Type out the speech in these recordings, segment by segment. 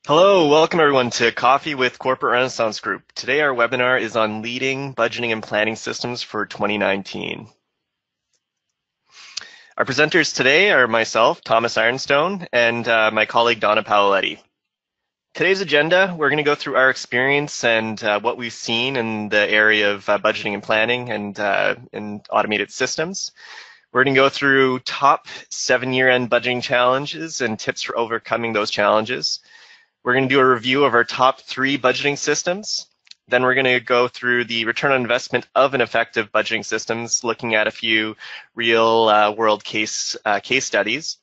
Hello, welcome everyone to Coffee with Corporate Renaissance Group. Today our webinar is on leading budgeting and planning systems for 2019. Our presenters today are myself, Thomas Ironstone, and my colleague Donna Paoletti. Today's agenda, we're going to go through our experience and what we've seen in the area of budgeting and planning and automated systems. We're going to go through top 7 year-end budgeting challenges and tips for overcoming those challenges. We're going to do a review of our top 3 budgeting systems. Then we're going to go through the return on investment of an effective budgeting systems, looking at a few real world case studies.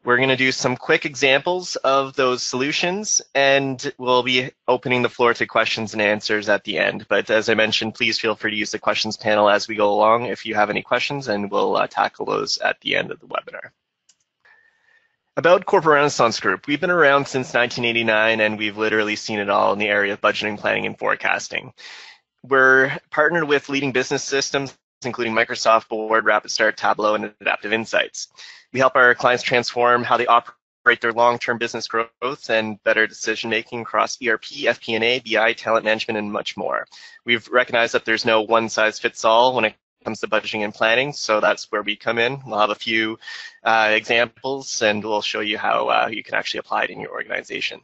We're going to do some quick examples of those solutions, and we'll be opening the floor to questions and answers at the end. But as I mentioned, please feel free to use the questions panel as we go along if you have any questions, and we'll tackle those at the end of the webinar. About Corporate Renaissance Group, we've been around since 1989 and we've literally seen it all in the area of budgeting, planning, and forecasting. We're partnered with leading business systems, including Microsoft, Board, RapidStart, Tableau, and Adaptive Insights. We help our clients transform how they operate their long-term business growth and better decision-making across ERP, FP&A, BI, talent management, and much more. We've recognized that there's no one-size-fits-all when it comes to budgeting and planning, so that's where we come in. We'll have a few examples and we'll show you how you can actually apply it in your organization.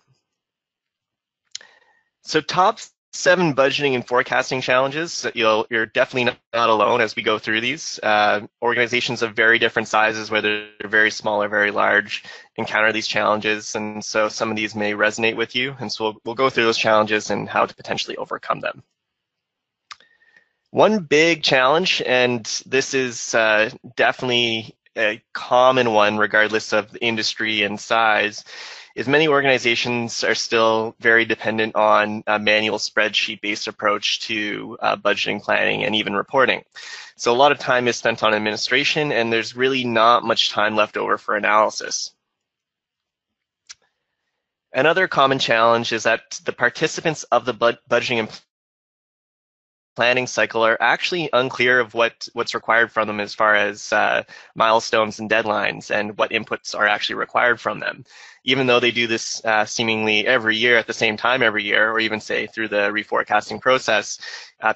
So top 7 budgeting and forecasting challenges. You're definitely not alone as we go through these. Organizations of very different sizes, whether they're very small or very large, encounter these challenges, and so some of these may resonate with you, and so we'll go through those challenges and how to potentially overcome them. One big challenge, and this is definitely a common one regardless of the industry and size, is many organizations are still very dependent on a manual spreadsheet-based approach to budgeting, planning, and even reporting. So a lot of time is spent on administration, and there's really not much time left over for analysis. Another common challenge is that the participants of the budgeting and planning cycle are actually unclear of what's required from them as far as milestones and deadlines and what inputs are actually required from them. Even though they do this seemingly every year at the same time every year, or even say through the reforecasting process,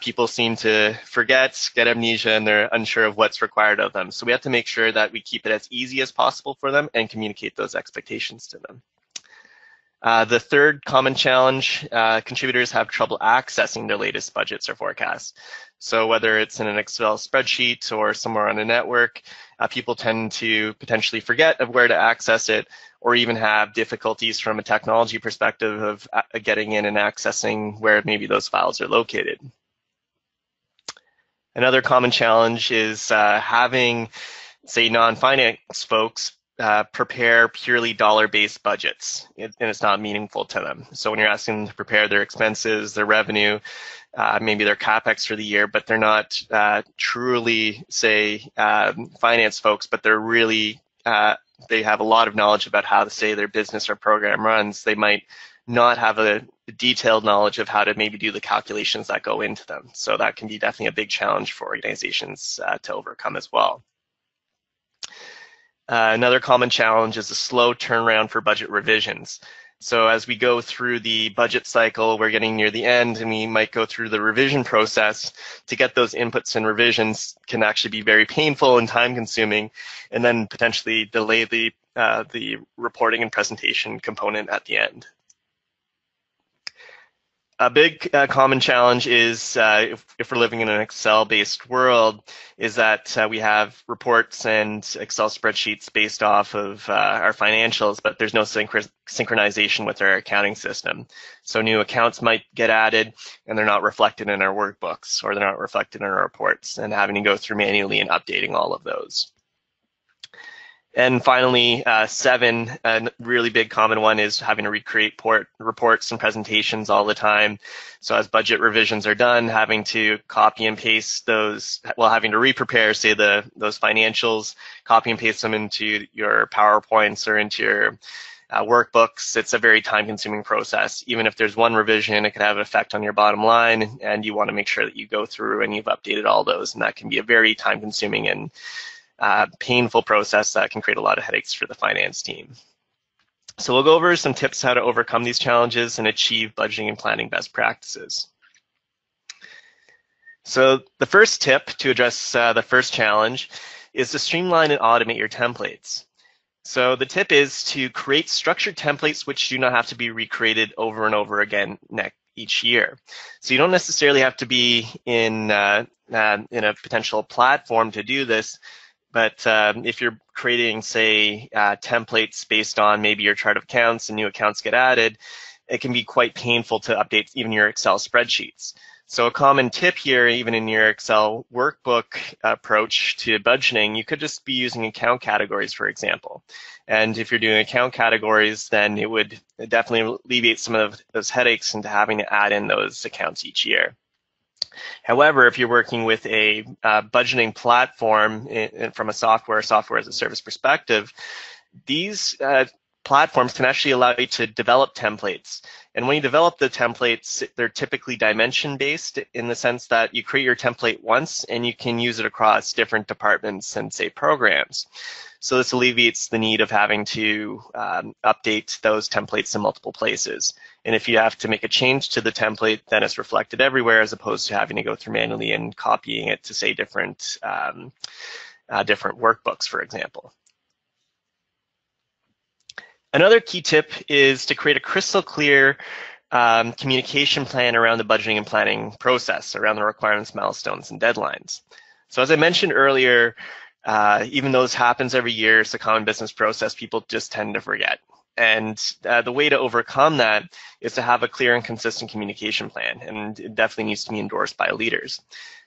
people seem to forget, get amnesia, and they're unsure of what's required of them. So we have to make sure that we keep it as easy as possible for them and communicate those expectations to them. The third common challenge, contributors have trouble accessing their latest budgets or forecasts. So whether it's in an Excel spreadsheet or somewhere on a network, people tend to potentially forget of where to access it, or even have difficulties from a technology perspective of getting in and accessing where maybe those files are located. Another common challenge is having, say, non-finance folks prepare purely dollar-based budgets, and it's not meaningful to them. So when you're asking them to prepare their expenses, their revenue, maybe their CapEx for the year, but they're not truly, say, finance folks, but they're really, they have a lot of knowledge about how to say their business or program runs. They might not have a detailed knowledge of how to maybe do the calculations that go into them. So that can be definitely a big challenge for organizations to overcome as well. Another common challenge is a slow turnaround for budget revisions. So as we go through the budget cycle, we're getting near the end, and we might go through the revision process. To get those inputs and revisions can actually be very painful and time-consuming, and then potentially delay the reporting and presentation component at the end. A big common challenge is, if we're living in an Excel-based world, is that we have reports and Excel spreadsheets based off of our financials, but there's no synchronization with our accounting system. So new accounts might get added, and they're not reflected in our workbooks, or they're not reflected in our reports, and having to go through manually and updating all of those. And finally, 7, a really big common one is having to recreate reports and presentations all the time. So as budget revisions are done, having to copy and paste those, well, having to re-prepare, say, those financials, copy and paste them into your PowerPoints or into your workbooks. It's a very time-consuming process. Even if there's one revision, it could have an effect on your bottom line, and you want to make sure that you go through and you've updated all those, and that can be a very time-consuming and painful process that can create a lot of headaches for the finance team. So we'll go over some tips how to overcome these challenges and achieve budgeting and planning best practices. So the first tip to address the first challenge is to streamline and automate your templates. So the tip is to create structured templates which do not have to be recreated over and over again each year. So you don't necessarily have to be in a potential platform to do this, but if you're creating, say, templates based on maybe your chart of accounts and new accounts get added, it can be quite painful to update even your Excel spreadsheets. So a common tip here, even in your Excel workbook approach to budgeting, you could just be using account categories, for example. And if you're doing account categories, then it would definitely alleviate some of those headaches into having to add in those accounts each year. However, if you're working with a budgeting platform from a software as a service perspective, these platforms can actually allow you to develop templates. And when you develop the templates, they're typically dimension-based in the sense that you create your template once and you can use it across different departments and, say, programs. So this alleviates the need of having to update those templates in multiple places. And if you have to make a change to the template, then it's reflected everywhere as opposed to having to go through manually and copying it to, say, different workbooks, for example. Another key tip is to create a crystal clear communication plan around the budgeting and planning process, around the requirements, milestones, and deadlines. So as I mentioned earlier, even though this happens every year, it's a common business process, people just tend to forget. And the way to overcome that is to have a clear and consistent communication plan, and it definitely needs to be endorsed by leaders.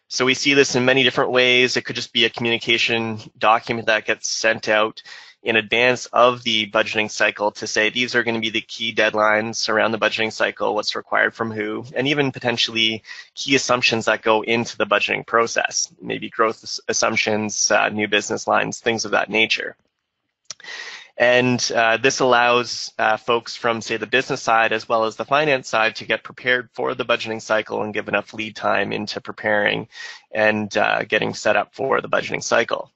So we see this in many different ways. It could just be a communication document that gets sent out in advance of the budgeting cycle to say these are going to be the key deadlines around the budgeting cycle, what's required from who, and even potentially key assumptions that go into the budgeting process, maybe growth assumptions, new business lines, things of that nature. And this allows folks from, say, the business side as well as the finance side to get prepared for the budgeting cycle and give enough lead time into preparing and getting set up for the budgeting cycle.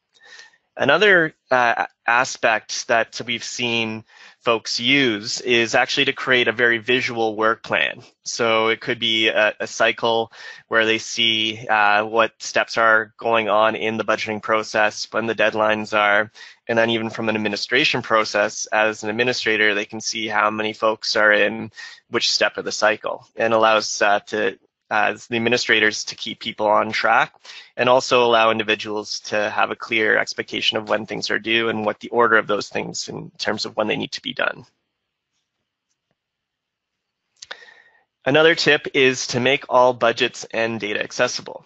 Another aspect that we've seen folks use is actually to create a very visual work plan. So it could be a cycle where they see what steps are going on in the budgeting process, when the deadlines are, and then even from an administration process, as an administrator, they can see how many folks are in which step of the cycle, and allows as the administrators to keep people on track and also allow individuals to have a clear expectation of when things are due and what the order of those things in terms of when they need to be done. Another tip is to make all budgets and data accessible.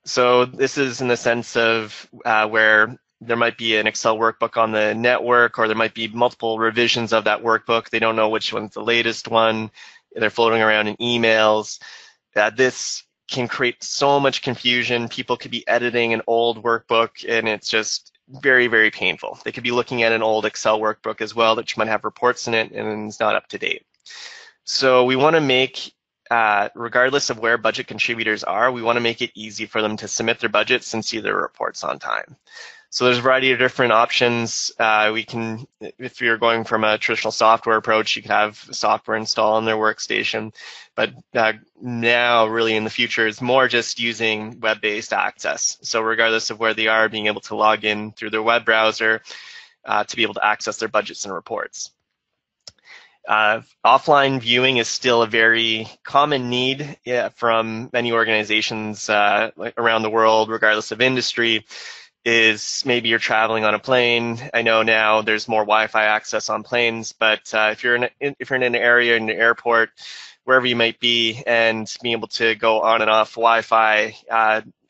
So this is in the sense of where there might be an Excel workbook on the network, or there might be multiple revisions of that workbook. They don't know which one's the latest one. They're floating around in emails. This can create so much confusion. People could be editing an old workbook, and it's just very, very painful. They could be looking at an old Excel workbook as well, which might have reports in it, and it's not up to date. So we want to make, regardless of where budget contributors are, we want to make it easy for them to submit their budgets and see their reports on time. So there's a variety of different options. We can, if you're going from a traditional software approach, you could have software installed on their workstation. But now, really in the future, is more just using web-based access. So regardless of where they are, being able to log in through their web browser to be able to access their budgets and reports. Offline viewing is still a very common need from many organizations around the world, regardless of industry. Is maybe you're traveling on a plane. I know now there's more Wi-Fi access on planes, but if you're in an area in an airport, wherever you might be, and being able to go on and off Wi-Fi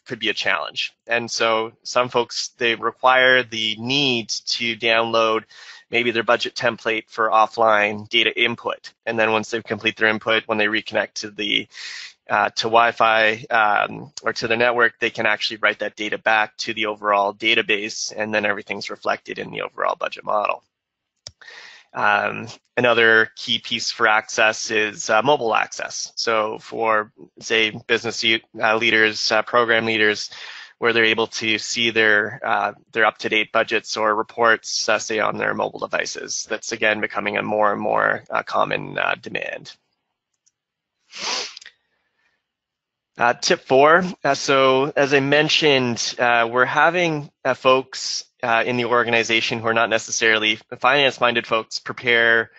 could be a challenge. And so some folks, they require the need to download maybe their budget template for offline data input, and then once they complete their input, when they reconnect to the to Wi-Fi or to the network, they can actually write that data back to the overall database, and then everything's reflected in the overall budget model. Another key piece for access is mobile access. So for, say, business leaders, program leaders, where they're able to see their up-to-date budgets or reports, say, on their mobile devices. That's, again, becoming a more and more common demand. Tip 4, so as I mentioned, we're having folks in the organization who are not necessarily finance-minded folks prepare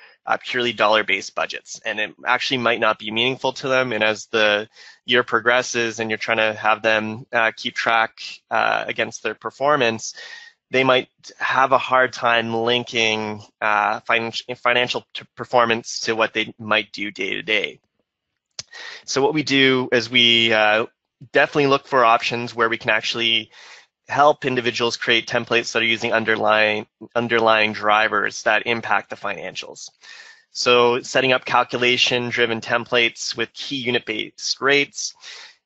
purely dollar-based budgets, and it actually might not be meaningful to them. And as the year progresses and you're trying to have them keep track against their performance, they might have a hard time linking financial performance to what they might do day to day. So what we do is we definitely look for options where we can actually help individuals create templates that are using underlying drivers that impact the financials. So setting up calculation-driven templates with key unit-based rates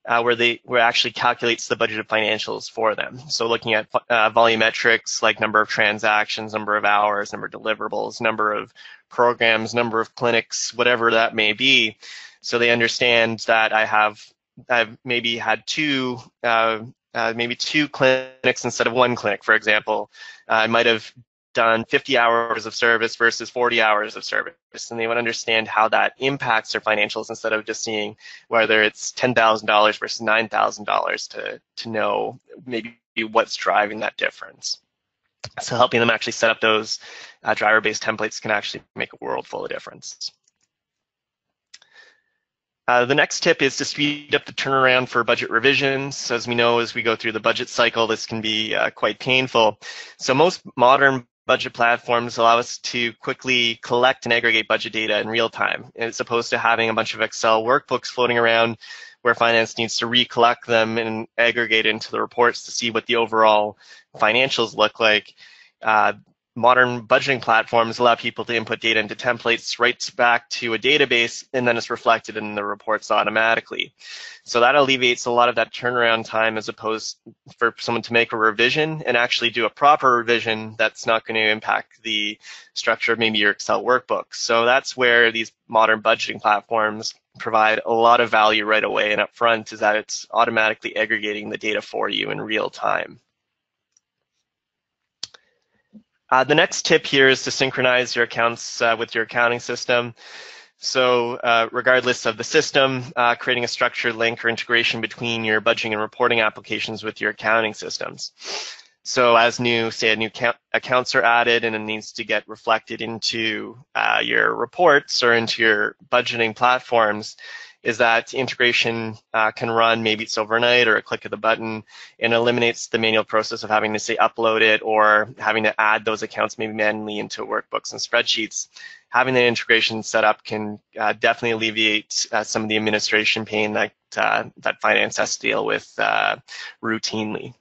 where it actually calculates the budgeted financials for them. So looking at volumetrics like number of transactions, number of hours, number of deliverables, number of programs, number of clinics, whatever that may be. So they understand that I've maybe had maybe two clinics instead of one clinic, for example. I might have done 50 hours of service versus 40 hours of service, and they would understand how that impacts their financials instead of just seeing whether it's $10,000 versus $9,000 to know maybe what's driving that difference. So helping them actually set up those driver-based templates can actually make a world full of difference. The next tip is to speed up the turnaround for budget revisions. As we know, as we go through the budget cycle, this can be quite painful. So most modern budget platforms allow us to quickly collect and aggregate budget data in real time, as opposed to having a bunch of Excel workbooks floating around where finance needs to recollect them and aggregate into the reports to see what the overall financials look like. Modern budgeting platforms allow people to input data into templates right back to a database, and then it's reflected in the reports automatically. So that alleviates a lot of that turnaround time, as opposed for someone to make a revision and actually do a proper revision that's not going to impact the structure of maybe your Excel workbook. So that's where these modern budgeting platforms provide a lot of value right away and up front, is that it's automatically aggregating the data for you in real time. The next tip here is to synchronize your accounts with your accounting system. So regardless of the system, creating a structured link or integration between your budgeting and reporting applications with your accounting systems. So as new accounts are added and it needs to get reflected into your reports or into your budgeting platforms, is that integration can run, maybe it's overnight or a click of the button, and eliminates the manual process of having to, say, upload it or having to add those accounts maybe manually into workbooks and spreadsheets. Having the integration set up can definitely alleviate some of the administration pain that finance has to deal with routinely.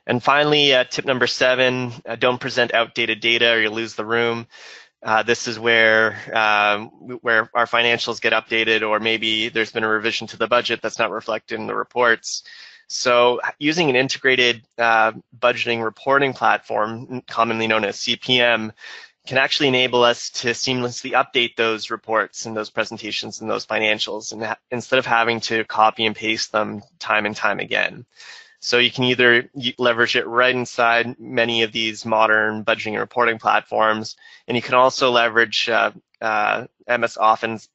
And finally, tip number 7, don't present outdated data or you'll lose the room. This is where our financials get updated, or maybe there's been a revision to the budget that's not reflected in the reports. So using an integrated budgeting reporting platform, commonly known as CPM, can actually enable us to seamlessly update those reports and those presentations and those financials, and instead of having to copy and paste them time and time again. So you can either leverage it right inside many of these modern budgeting and reporting platforms, and you can also leverage MS Office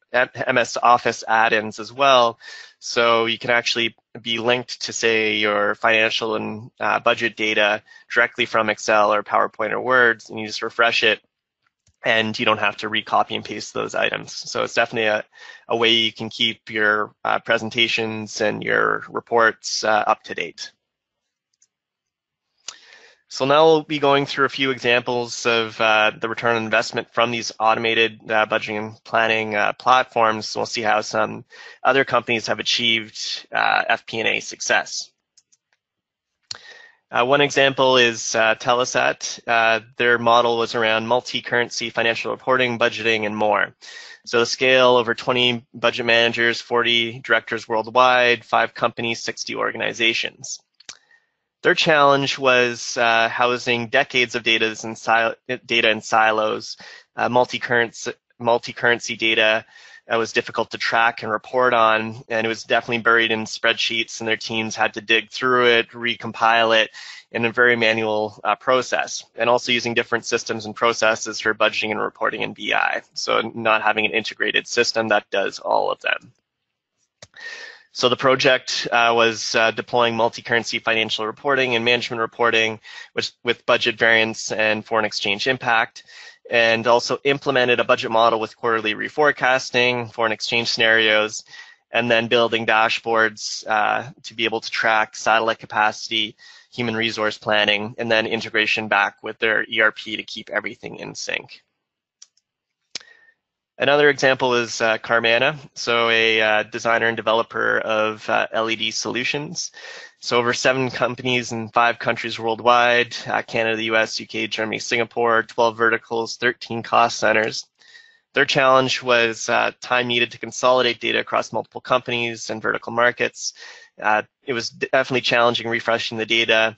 add-ins as well. So you can actually be linked to, say, your financial and budget data directly from Excel or PowerPoint or Word, and you just refresh it, and you don't have to recopy and paste those items. So it's definitely a way you can keep your presentations and your reports up to date. So now we'll be going through a few examples of the return on investment from these automated budgeting and planning platforms. We'll see how some other companies have achieved FP&A success. One example is Telesat. Their model was around multi-currency financial reporting, budgeting, and more. So the scale, over 20 budget managers, 40 directors worldwide, 5 companies, 60 organizations. Their challenge was housing decades of data in silos, multi-currency data was difficult to track and report on, and it was definitely buried in spreadsheets, and their teams had to dig through it, recompile it in a very manual process, and also using different systems and processes for budgeting and reporting in BI. So not having an integrated system that does all of them. So the project was deploying multi-currency financial reporting and management reporting with budget variance and foreign exchange impact, and also implemented a budget model with quarterly reforecasting, foreign exchange scenarios, and then building dashboards to be able to track satellite capacity, human resource planning, and then integration back with their ERP to keep everything in sync. Another example is Carmana, so a designer and developer of LED solutions. So over 7 companies in 5 countries worldwide, Canada, the US, UK, Germany, Singapore, 12 verticals, 13 cost centers. Their challenge was time needed to consolidate data across multiple companies and vertical markets. It was definitely challenging refreshing the data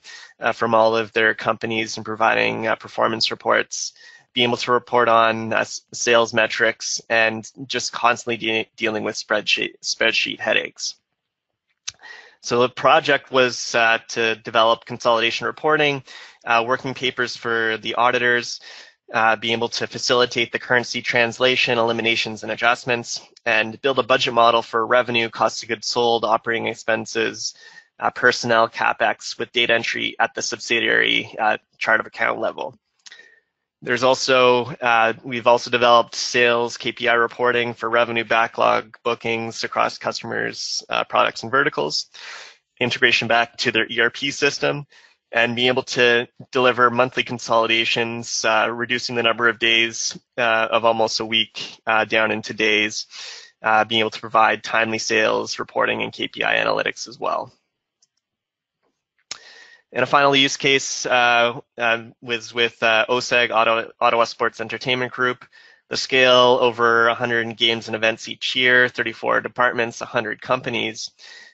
from all of their companies and providing performance reports, being able to report on sales metrics, and just constantly dealing with spreadsheet headaches. So the project was to develop consolidation reporting, working papers for the auditors, being able to facilitate the currency translation, eliminations, and adjustments, and build a budget model for revenue, cost of goods sold, operating expenses, personnel, CapEx, with data entry at the subsidiary chart of account level. There's also, we've also developed sales KPI reporting for revenue, backlog, bookings across customers, products, and verticals, integration back to their ERP system, and being able to deliver monthly consolidations, reducing the number of days of almost a week down into days, being able to provide timely sales reporting and KPI analytics as well. And a final use case was with OSEG, Ottawa Sports Entertainment Group. The scale, over 100 games and events each year, 34 departments, 100 companies.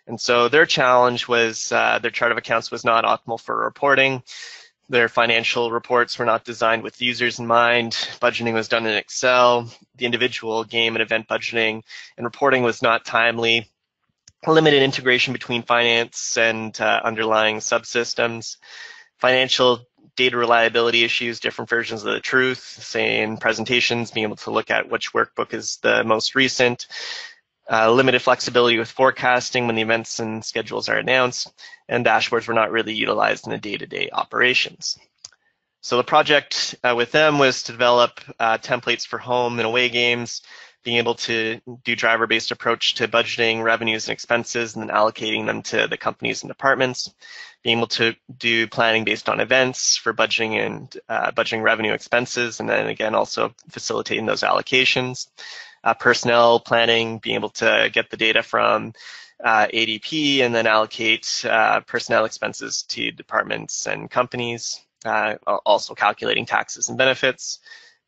And so their challenge was their chart of accounts was not optimal for reporting. Their financial reports were not designed with users in mind. Budgeting was done in Excel. The individual game and event budgeting and reporting was not timely. Limited integration between finance and underlying subsystems, financial data reliability issues, different versions of the truth, say in presentations, being able to look at which workbook is the most recent, limited flexibility with forecasting when the events and schedules are announced, and dashboards were not really utilized in the day-to-day operations. So the project with them was to develop templates for home and away games, being able to do driver-based approach to budgeting revenues and expenses and then allocating them to the companies and departments, being able to do planning based on events for budgeting and budgeting revenue expenses, and then again also facilitating those allocations, personnel planning, being able to get the data from ADP and then allocate personnel expenses to departments and companies, also calculating taxes and benefits,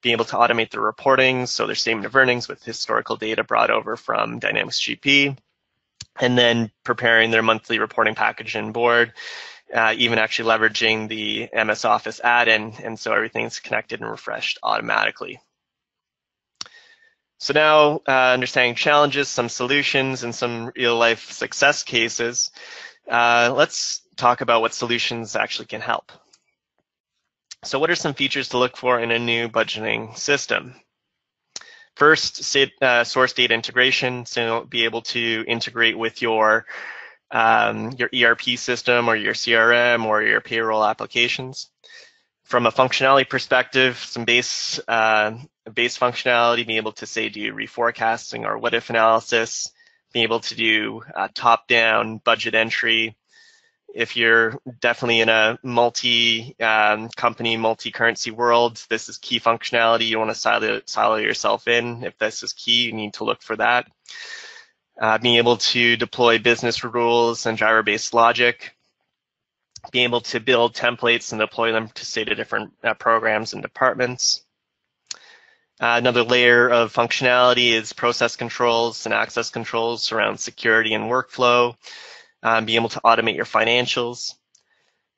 being able to automate the reporting, so their statement of earnings with historical data brought over from Dynamics GP, and then preparing their monthly reporting package and board, even actually leveraging the MS Office add-in, and so everything's connected and refreshed automatically. So now, understanding challenges, some solutions, and some real-life success cases, let's talk about what solutions actually can help. So what are some features to look for in a new budgeting system? First, source data integration, so you'll be able to integrate with your ERP system or your CRM or your payroll applications. From a functionality perspective, some base functionality, being able to say do reforecasting or what if analysis, being able to do top-down budget entry. If you're definitely in a multi-company, multi-currency world, this is key functionality. You want to silo yourself in. If this is key, you need to look for that. Being able to deploy business rules and driver-based logic. Being able to build templates and deploy them to, say, to different programs and departments. Another layer of functionality is process controls and access controls around security and workflow. Being able to automate your financials.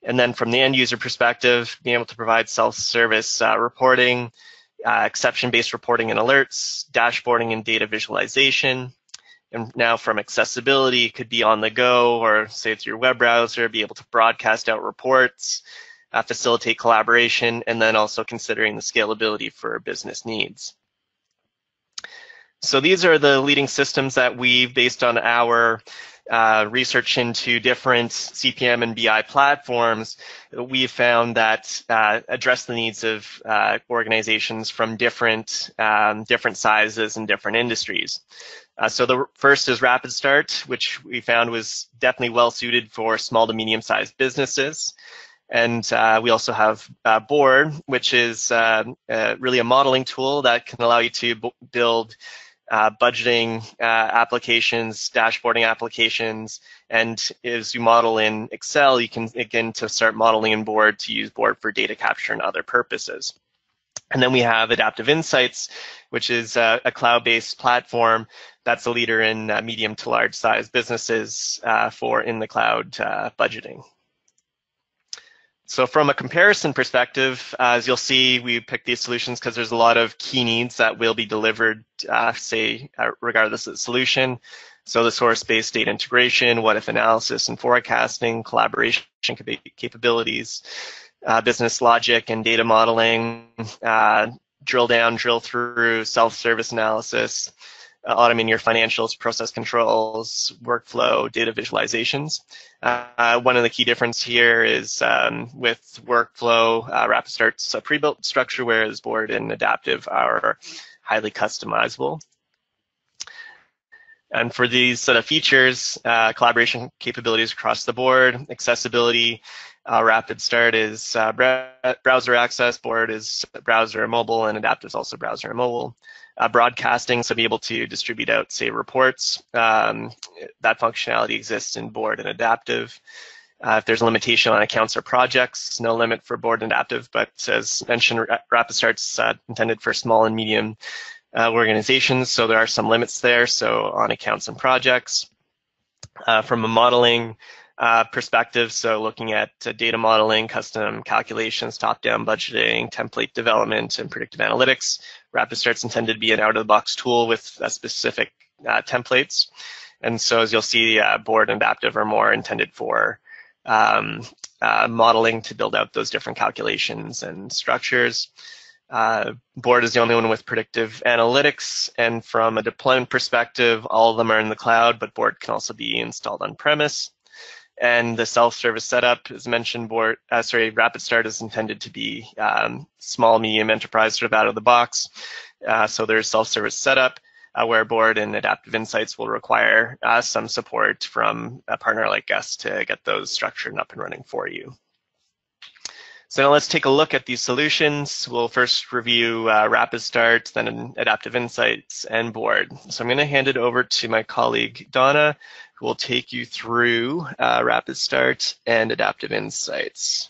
And then from the end user perspective, being able to provide self-service reporting, exception-based reporting and alerts, dashboarding and data visualization. And now from accessibility, it could be on the go, or say it's your web browser, be able to broadcast out reports, facilitate collaboration, and then also considering the scalability for business needs. So these are the leading systems that we've, based on our research into different CPM and BI platforms, we've found that address the needs of organizations from different sizes and different industries. So the first is RapidStart, which we found was definitely well suited for small to medium-sized businesses. And we also have Board, which is really a modeling tool that can allow you to build budgeting applications, dashboarding applications, and as you model in Excel, you can begin to start modeling in Board to use Board for data capture and other purposes. And then we have Adaptive Insights, which is a cloud-based platform that's a leader in medium to large size businesses for in the cloud budgeting. So from a comparison perspective, as you'll see, we picked these solutions because there's a lot of key needs that will be delivered, regardless of the solution. So the source-based data integration, what-if analysis and forecasting, collaboration capabilities, business logic and data modeling, drill down, drill through, self-service analysis, automating your financials, process controls, workflow, data visualizations. One of the key differences here is with workflow, RapidStart's a pre-built structure, whereas Board and Adaptive are highly customizable. And for these sort of features, collaboration capabilities across the board, accessibility, RapidStart is browser access, Board is browser and mobile, and Adaptive is also browser and mobile. Broadcasting, so be able to distribute out, say, reports. That functionality exists in Board and Adaptive. If there's a limitation on accounts or projects, no limit for Board and Adaptive, but as mentioned, RapidStart's intended for small and medium organizations, so there are some limits there, so on accounts and projects. From a modeling perspective, so looking at data modeling, custom calculations, top-down budgeting, template development, and predictive analytics, RapidStart's intended to be an out-of-the-box tool with specific templates. And so as you'll see, Board and Adaptive are more intended for modeling to build out those different calculations and structures. Board is the only one with predictive analytics, and from a deployment perspective, all of them are in the cloud, but Board can also be installed on-premise. And the self-service setup, as mentioned, RapidStart is intended to be small, medium enterprise sort of out of the box. So there's self-service setup where Board and Adaptive Insights will require some support from a partner like us to get those structured and up and running for you. So now let's take a look at these solutions. We'll first review RapidStart, then Adaptive Insights, and Board. So I'm going to hand it over to my colleague, Donna, who will take you through RapidStart and Adaptive Insights.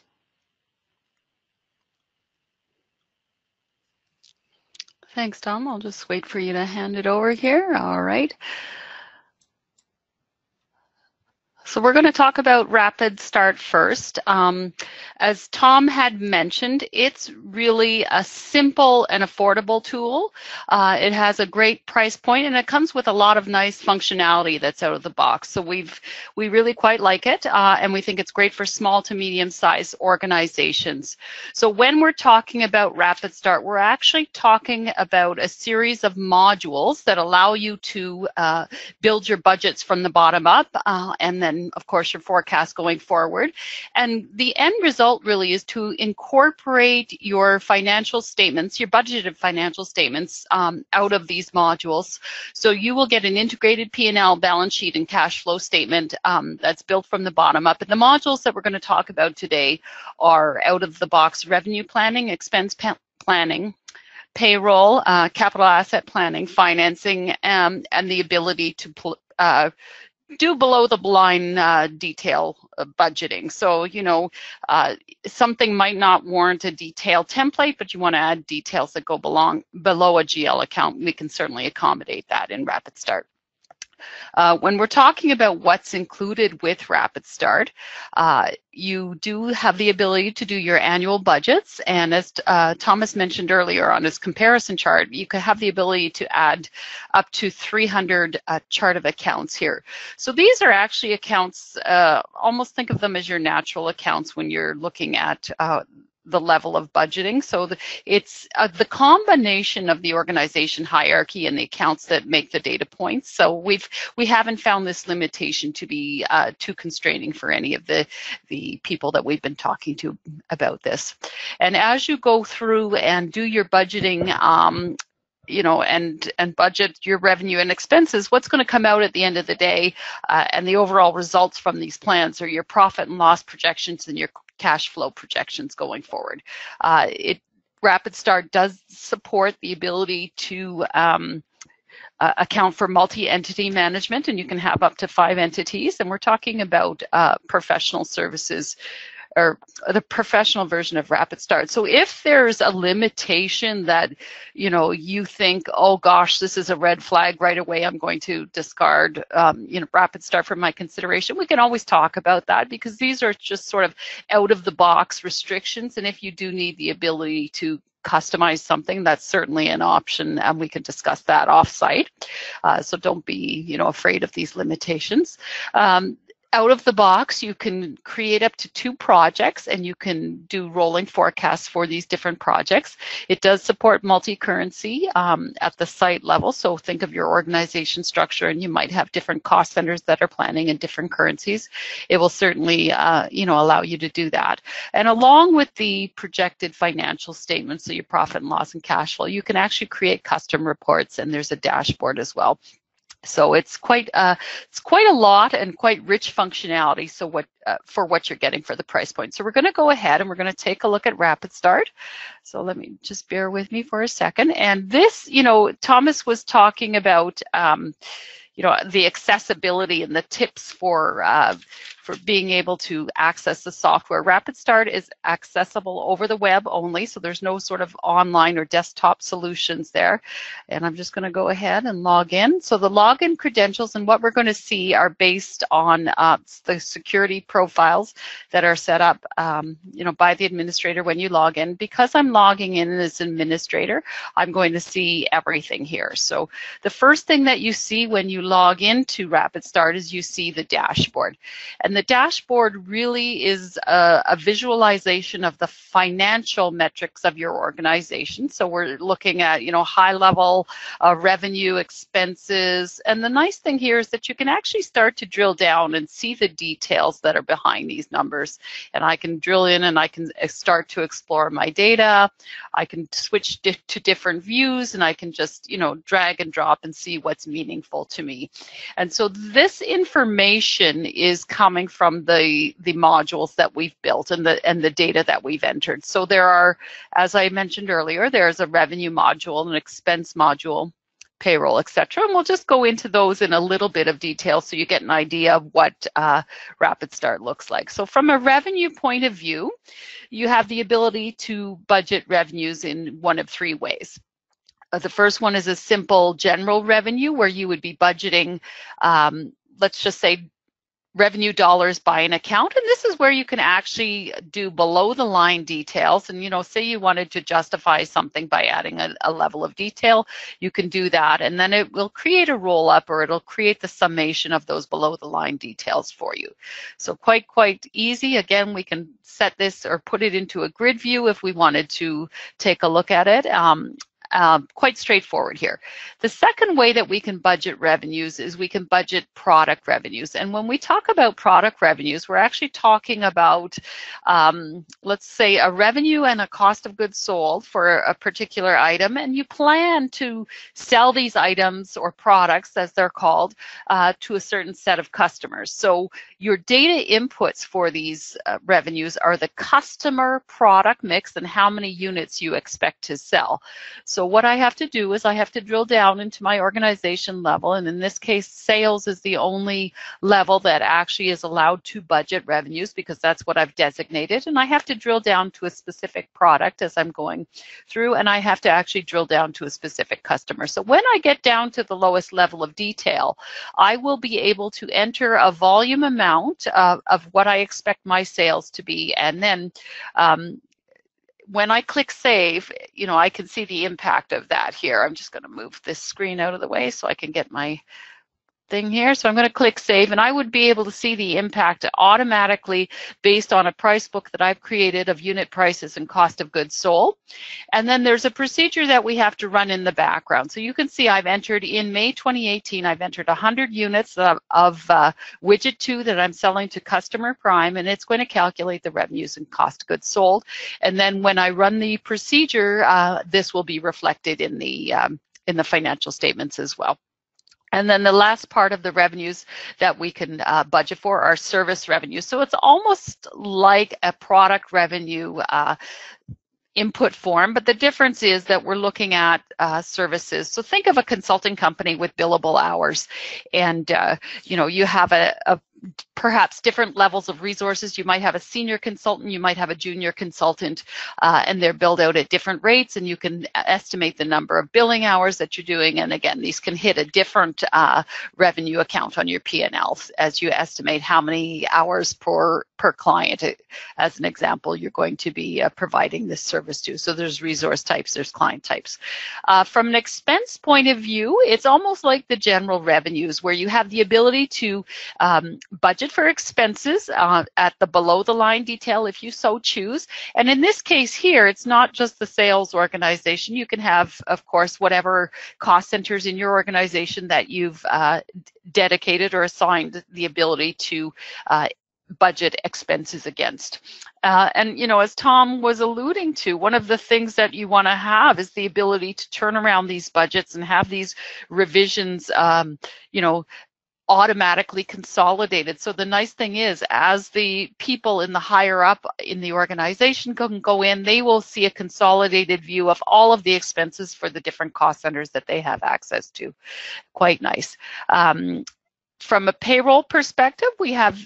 Thanks, Tom. I'll just wait for you to hand it over here. All right. So we're going to talk about RapidStart first. As Tom had mentioned, it's really a simple and affordable tool. It has a great price point, and it comes with a lot of nice functionality that's out of the box. So we really quite like it, and we think it's great for small to medium-sized organizations. So when we're talking about RapidStart, we're actually talking about a series of modules that allow you to build your budgets from the bottom up, and then of course your forecast going forward. And the end result really is to incorporate your financial statements, your budgeted financial statements out of these modules. So you will get an integrated P&L, balance sheet, and cash flow statement that's built from the bottom up. And the modules that we're going to talk about today are out of the box revenue planning, expense planning, payroll, capital asset planning, financing, and the ability to do below the line detail budgeting. So, you know, something might not warrant a detailed template, but you want to add details that go below a GL account. We can certainly accommodate that in RapidStart. When we're talking about what's included with RapidStart, you do have the ability to do your annual budgets, and as Thomas mentioned earlier on his comparison chart, you could have the ability to add up to 300 chart of accounts here. So these are actually accounts, almost think of them as your natural accounts when you're looking at the level of budgeting. So it's the combination of the organization hierarchy and the accounts that make the data points. So we haven't found this limitation to be too constraining for any of the people that we've been talking to about this. And as you go through and do your budgeting, you know, and budget your revenue and expenses, what's going to come out at the end of the day and the overall results from these plans are your profit and loss projections and your cash flow projections going forward. RapidStart does support the ability to account for multi-entity management, and you can have up to 5 entities, and we're talking about professional services, or the professional version of RapidStart. So if there's a limitation that, you know, you think, oh gosh, this is a red flag right away, I'm going to discard, you know, RapidStart for my consideration, we can always talk about that, because these are just sort of out of the box restrictions. And if you do need the ability to customize something, that's certainly an option, and we can discuss that off-site. So don't be, you know, afraid of these limitations. Out of the box, you can create up to 2 projects, and you can do rolling forecasts for these different projects. It does support multi-currency at the site level. So think of your organization structure, and you might have different cost centers that are planning in different currencies. It will certainly, you know, allow you to do that. And along with the projected financial statements, so your profit and loss and cash flow, you can actually create custom reports, and there's a dashboard as well. So it's quite a lot and quite rich functionality. So for what you're getting for the price point. So we're going to go ahead and we're going to take a look at RapidStart. So let me just bear with me for a second. And this, you know, Thomas was talking about, you know, the accessibility and the tips for being able to access the software. RapidStart is accessible over the web only, so there's no sort of online or desktop solutions there. And I'm just going to go ahead and log in. So the login credentials and what we're going to see are based on the security profiles that are set up, you know, by the administrator when you log in. Because I'm logging in as administrator, I'm going to see everything here. So the first thing that you see when you log into RapidStart is you see the dashboard. And the dashboard really is a visualization of the financial metrics of your organization. So we're looking at, you know, high level revenue, expenses. And the nice thing here is that you can actually start to drill down and see the details that are behind these numbers. And I can drill in and I can start to explore my data. I can switch to different views, and I can just, you know, drag and drop and see what's meaningful to me. And so this information is coming from the modules that we've built and the data that we've entered. So there are, as I mentioned earlier, there's a revenue module, an expense module, payroll, etc. And we'll just go into those in a little bit of detail so you get an idea of what RapidStart looks like. So from a revenue point of view, you have the ability to budget revenues in one of 3 ways. The first one is a simple general revenue where you would be budgeting, let's just say, revenue dollars by an account. And this is where you can actually do below the line details. And, you know, say you wanted to justify something by adding a level of detail, you can do that. And then it will create a roll up, or it'll create the summation of those below the line details for you. So quite easy. Again, we can set this or put it into a grid view if we wanted to take a look at it. Quite straightforward here. The second way that we can budget revenues is we can budget product revenues. And when we talk about product revenues, we're actually talking about, let's say, a revenue and a cost of goods sold for a particular item, and you plan to sell these items or products, as they're called, to a certain set of customers. So your data inputs for these revenues are the customer product mix and how many units you expect to sell. So So what I have to do is I have to drill down into my organization level, and in this case, sales is the only level that actually is allowed to budget revenues because that's what I've designated, and I have to drill down to a specific product as I'm going through, and I have to actually drill down to a specific customer. So when I get down to the lowest level of detail, I will be able to enter a volume amount of what I expect my sales to be, and then when I click save, I can see the impact of that here. I'm just going to move this screen out of the way so I can get my thing here. So I'm going to click save, and I would be able to see the impact automatically based on a price book that I've created of unit prices and cost of goods sold. And then there's a procedure that we have to run in the background. So you can see I've entered in May 2018, I've entered 100 units of widget 2 that I'm selling to customer prime, and it's going to calculate the revenues and cost of goods sold. And then when I run the procedure, this will be reflected in the financial statements as well. And then the last part of the revenues that we can budget for are service revenues. So it's almost like a product revenue input form, but the difference is that we're looking at services. So think of a consulting company with billable hours, and you have a perhaps different levels of resources. You might have a senior consultant, you might have a junior consultant, and they're billed out at different rates, and you can estimate the number of billing hours that you're doing. And again, these can hit a different revenue account on your P&L as you estimate how many hours per client, as an example, you're going to be providing this service to. So there's resource types, there's client types. From an expense point of view, it's almost like the general revenues, where you have the ability to budget for expenses at the below the line detail if you so choose. And in this case here, it's not just the sales organization. You can have, of course, whatever cost centers in your organization that you've dedicated or assigned the ability to budget expenses against. And as Tom was alluding to, one of the things that you want to have is the ability to turn around these budgets and have these revisions automatically consolidated. So the nice thing is, as the people in the higher up in the organization can go in, they will see a consolidated view of all of the expenses for the different cost centers that they have access to. Quite nice. From a payroll perspective, we have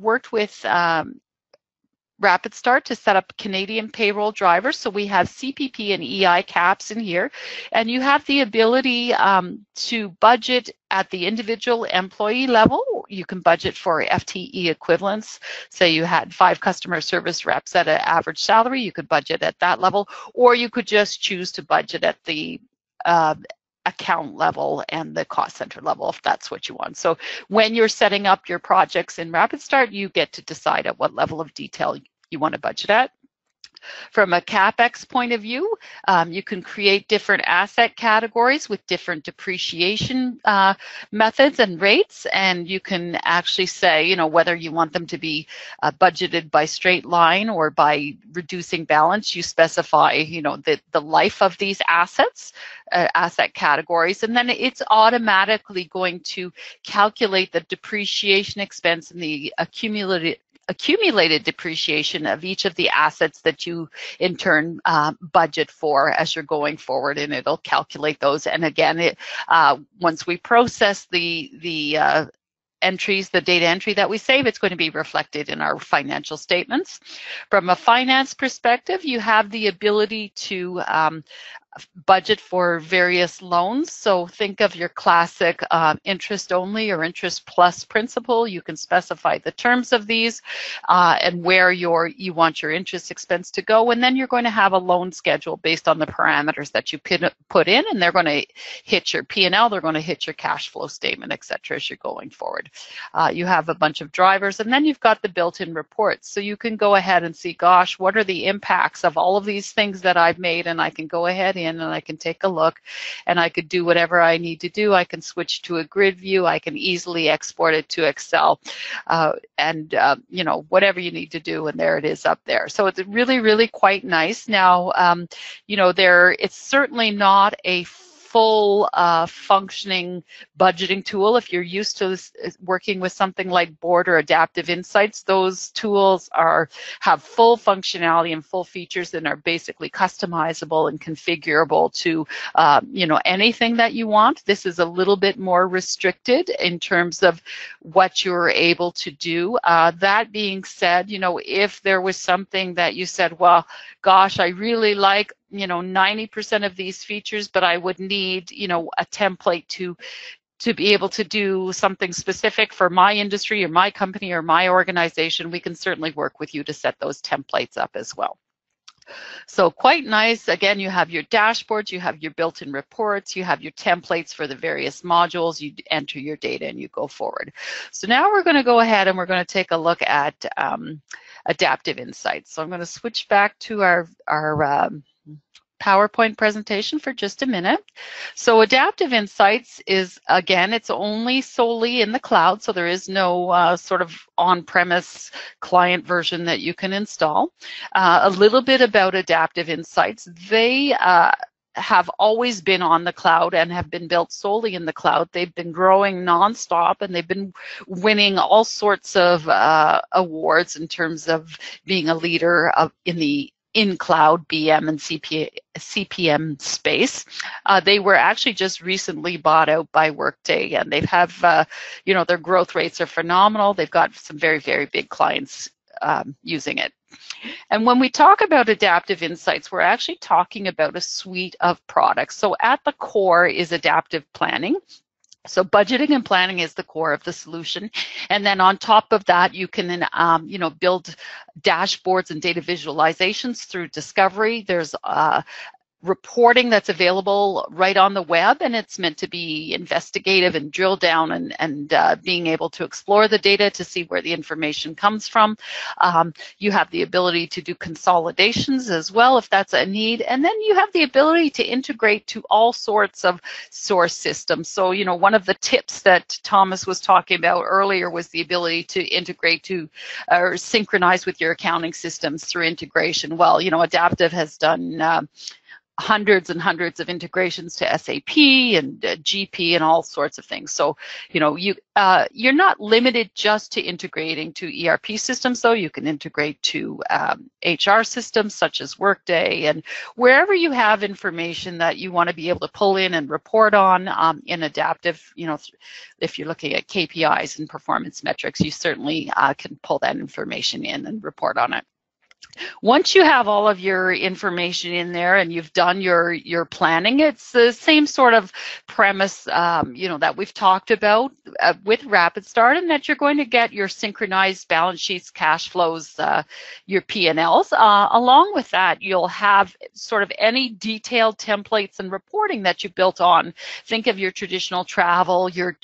worked with RapidStart to set up Canadian payroll drivers. So we have CPP and EI caps in here, and you have the ability to budget at the individual employee level. You can budget for FTE equivalents. Say you had 5 customer service reps at an average salary, you could budget at that level, or you could just choose to budget at the account level and the cost center level if that's what you want. So when you're setting up your projects in RapidStart, you get to decide at what level of detail you want to budget at. From a CapEx point of view, you can create different asset categories with different depreciation methods and rates, and you can actually say, whether you want them to be budgeted by straight line or by reducing balance. You specify, the life of these assets, asset categories, and then it's automatically going to calculate the depreciation expense and the accumulated depreciation of each of the assets that you in turn budget for as you're going forward, and it'll calculate those. And again, once we process the entries, the data entry that we save, it's going to be reflected in our financial statements. From a finance perspective, you have the ability to budget for various loans. So think of your classic interest only or interest plus principal. You can specify the terms of these and where you want your interest expense to go. And then you're going to have a loan schedule based on the parameters that you put in, and they're going to hit your P&L, they're going to hit your cash flow statement, et cetera, as you're going forward. You have a bunch of drivers, and then you've got the built-in reports. So you can go ahead and see, gosh, what are the impacts of all of these things that I've made, and I can go ahead in and I can take a look, and I could do whatever I need to do. I can switch to a grid view. I can easily export it to Excel, and whatever you need to do, and there it is up there. So it's really, really quite nice. Now, it's certainly not a full functioning budgeting tool. If you're used to working with something like Board or Adaptive Insights, those tools have full functionality and full features and are basically customizable and configurable to anything that you want. This is a little bit more restricted in terms of what you're able to do. That being said, if there was something that you said, well, gosh, I really like 90% of these features, but I would need a template to be able to do something specific for my industry or my company or my organization, we can certainly work with you to set those templates up as well. So quite nice. Again, you have your dashboards, you have your built-in reports, you have your templates for the various modules, you enter your data and you go forward. So now we're going to go ahead and we're going to take a look at Adaptive Insights. So I'm going to switch back to our PowerPoint presentation for just a minute. So Adaptive Insights is, again, it's only solely in the cloud, so there is no sort of on-premise client version that you can install. A little bit about Adaptive Insights. They have always been on the cloud and have been built solely in the cloud. They've been growing nonstop and they've been winning all sorts of awards in terms of being a leader in the in-cloud BM and CPM space. They were actually just recently bought out by Workday, and they have, their growth rates are phenomenal. They've got some very, very big clients using it. And when we talk about Adaptive Insights, we're actually talking about a suite of products. So at the core is adaptive planning. So budgeting and planning is the core of the solution. And then on top of that, you can, build dashboards and data visualizations through discovery. There's reporting that's available right on the web, and it's meant to be investigative and drill down and being able to explore the data to see where the information comes from. You have the ability to do consolidations as well if that's a need, and then you have the ability to integrate to all sorts of source systems. So one of the tips that Thomas was talking about earlier was the ability to integrate to or synchronize with your accounting systems through integration. Well, Adaptive has done hundreds and hundreds of integrations to SAP and GP and all sorts of things. So, you're not limited just to integrating to ERP systems, though. You can integrate to HR systems such as Workday, and wherever you have information that you want to be able to pull in and report on in Adaptive, if you're looking at KPIs and performance metrics, you certainly can pull that information in and report on it. Once you have all of your information in there and you've done your planning, it's the same sort of premise, that we've talked about with RapidStart, and that you're going to get your synchronized balance sheets, cash flows, your P&Ls. Along with that, you'll have sort of any detailed templates and reporting that you built on. Think of your traditional travel, your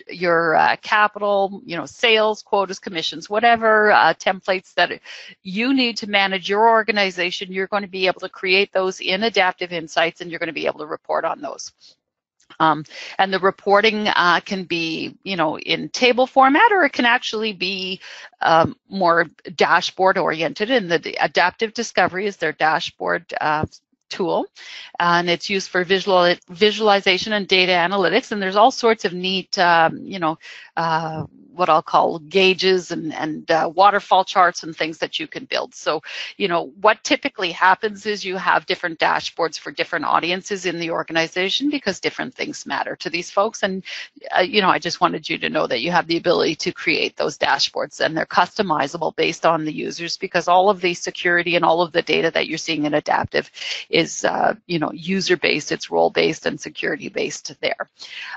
capital, sales, quotas, commissions, whatever templates that you need to manage your organization. You're going to be able to create those in Adaptive Insights, and you're going to be able to report on those. And the reporting can be, in table format, or it can actually be more dashboard oriented. And the Adaptive Discovery is their dashboard tool, and it's used for visualization and data analytics. And there's all sorts of neat, what I'll call gauges and waterfall charts and things that you can build. So, what typically happens is you have different dashboards for different audiences in the organization, because different things matter to these folks. And, I just wanted you to know that you have the ability to create those dashboards, and they're customizable based on the users, because all of the security and all of the data that you're seeing in Adaptive is, user-based, it's role-based and security-based there.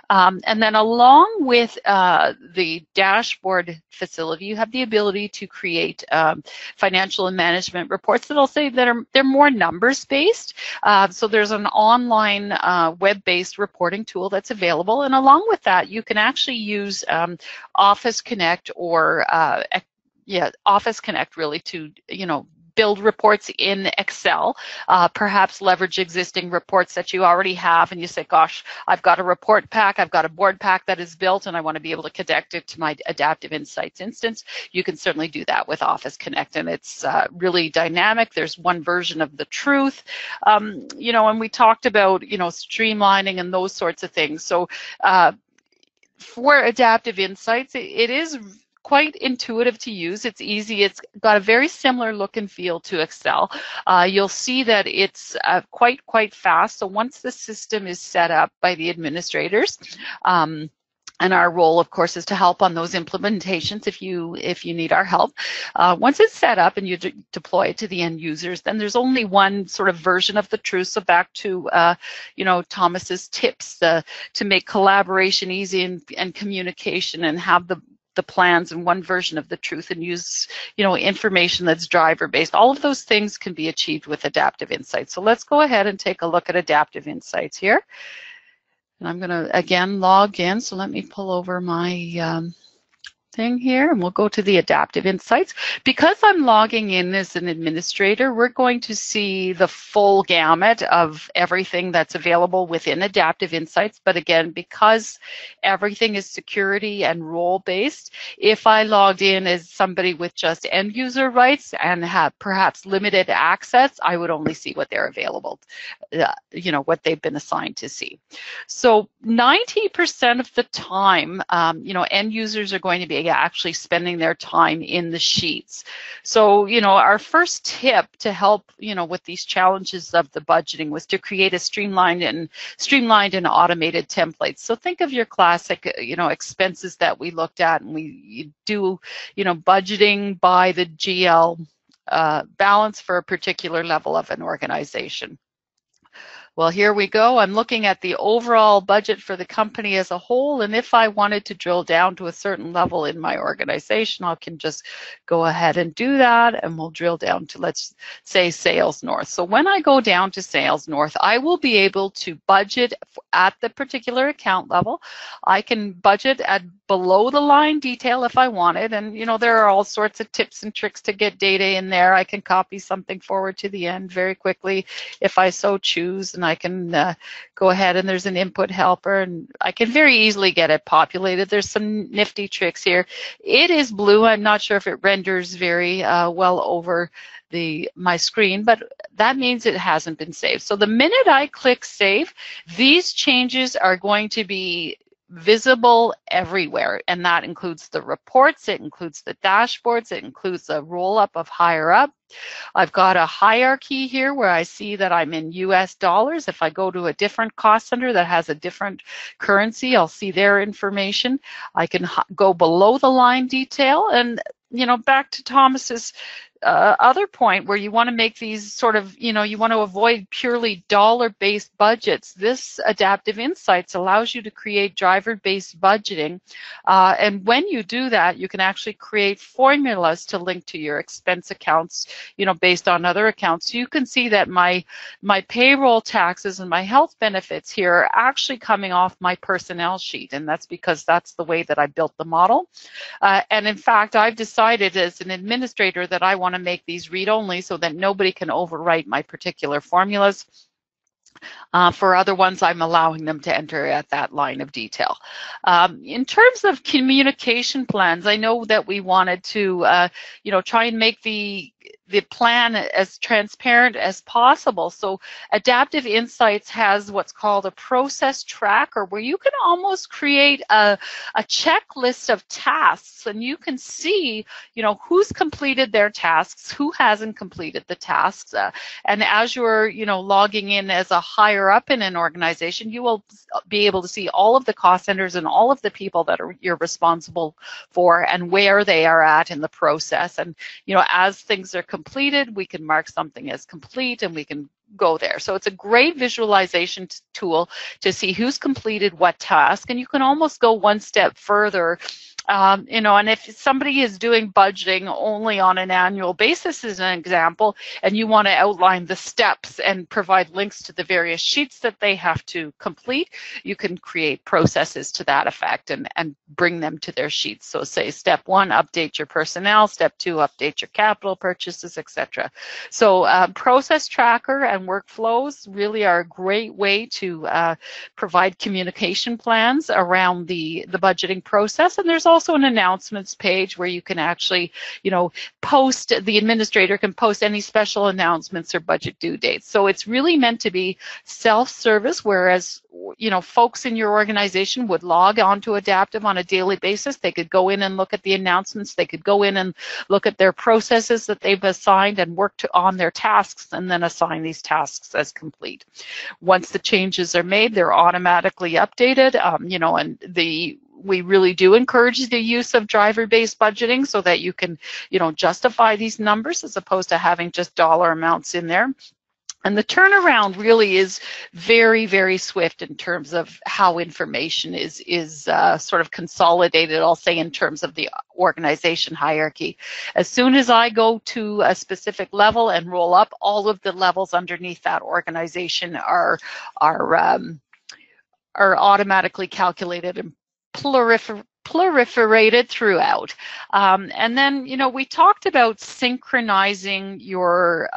And then along with the dashboard facility, you have the ability to create financial and management reports that I'll say that they're more numbers based. So there's an online web-based reporting tool that's available, and along with that, you can actually use Office Connect or Office Connect really to build reports in Excel, perhaps leverage existing reports that you already have, and you say, gosh, I've got a report pack, I've got a board pack that is built, and I want to be able to connect it to my Adaptive Insights instance. You can certainly do that with Office Connect, and it's really dynamic. There's one version of the truth, you know, and we talked about, you know, streamlining and those sorts of things. So for Adaptive Insights, it is quite intuitive to use. It's easy. It's got a very similar look and feel to Excel. You'll see that it's quite fast. So once the system is set up by the administrators, and our role, of course, is to help on those implementations if you need our help. Once it's set up and you deploy it to the end users, then there's only one sort of version of the truth. So back to you know, Thomas's tips to make collaboration easy and communication, and have the plans in one version of the truth, and use, you know, information that's driver based. All of those things can be achieved with Adaptive Insights. So let's go ahead and take a look at Adaptive Insights here. And I'm going to, again, log in. So let me pull over my thing here, and we'll go to the Adaptive Insights. Because I'm logging in as an administrator, we're going to see the full gamut of everything that's available within Adaptive Insights. But again, because everything is security and role-based, if I logged in as somebody with just end user rights and have perhaps limited access, I would only see what they're available, you know, what they've been assigned to see. So 90% of the time, you know, end users are going to be actually spending their time in the sheets. So, you know, our first tip to help, you know, with these challenges of the budgeting was to create a streamlined and automated templates. So think of your classic, you know, expenses that we looked at, and we do, you know, budgeting by the GL balance for a particular level of an organization. Well, here we go. I'm looking at the overall budget for the company as a whole, and if I wanted to drill down to a certain level in my organization, I can just go ahead and do that, and we'll drill down to, let's say, Sales North. So when I go down to Sales North, I will be able to budget at the particular account level. I can budget at below the line detail if I wanted, and you know, there are all sorts of tips and tricks to get data in there. I can copy something forward to the end very quickly if I so choose, and I can go ahead, and there's an input helper, and I can very easily get it populated. There's some nifty tricks here. It is blue. I'm not sure if it renders very well over my screen, but that means it hasn't been saved. So the minute I click save, these changes are going to be visible everywhere, and that includes the reports, it includes the dashboards, it includes a roll-up of higher up. I've got a hierarchy here where I see that I'm in US dollars. If I go to a different cost center that has a different currency, I'll see their information. I can go below the line detail, and you know, back to Thomas's other point, where you want to make these sort of, you know, you want to avoid purely dollar-based budgets. This Adaptive Insights allows you to create driver-based budgeting. And when you do that, you can actually create formulas to link to your expense accounts, you know, based on other accounts. You can see that my payroll taxes and my health benefits here are actually coming off my personnel sheet. And that's because that's the way that I built the model. And in fact, I've decided as an administrator that I want to make these read-only so that nobody can overwrite my particular formulas. For other ones, I'm allowing them to enter at that line of detail. In terms of communication plans, I know that we wanted to, you know, try and make the plan as transparent as possible. So Adaptive Insights has what's called a process tracker, where you can almost create a checklist of tasks, and you can see, you know, who's completed their tasks, who hasn't completed the tasks. And as you're, you know, logging in as a higher up in an organization, you will be able to see all of the cost centers and all of the people that you're responsible for and where they are at in the process. And, you know, as things are completed, we can mark something as complete, and we can go there. So it's a great visualization tool to see who's completed what task, and you can almost go one step further And if somebody is doing budgeting only on an annual basis, as an example, and you want to outline the steps and provide links to the various sheets that they have to complete, you can create processes to that effect and bring them to their sheets. So say step 1, update your personnel, step 2, update your capital purchases, etc. So process tracker and workflows really are a great way to provide communication plans around the budgeting process. And there's also an announcements page where you can actually, post, the administrator can post any special announcements or budget due dates. So it's really meant to be self-service, whereas folks in your organization would log on to Adaptive on a daily basis. They could go in and look at the announcements. They could go in and look at their processes that they've assigned and work on their tasks, and then assign these tasks as complete. Once the changes are made, they're automatically updated, and we really do encourage the use of driver-based budgeting so that you can, justify these numbers as opposed to having just dollar amounts in there. And the turnaround really is very, very swift in terms of how information is sort of consolidated, I'll say, in terms of the organization hierarchy. As soon as I go to a specific level and roll up, all of the levels underneath that organization are automatically calculated and proliferated throughout. And then, we talked about synchronizing your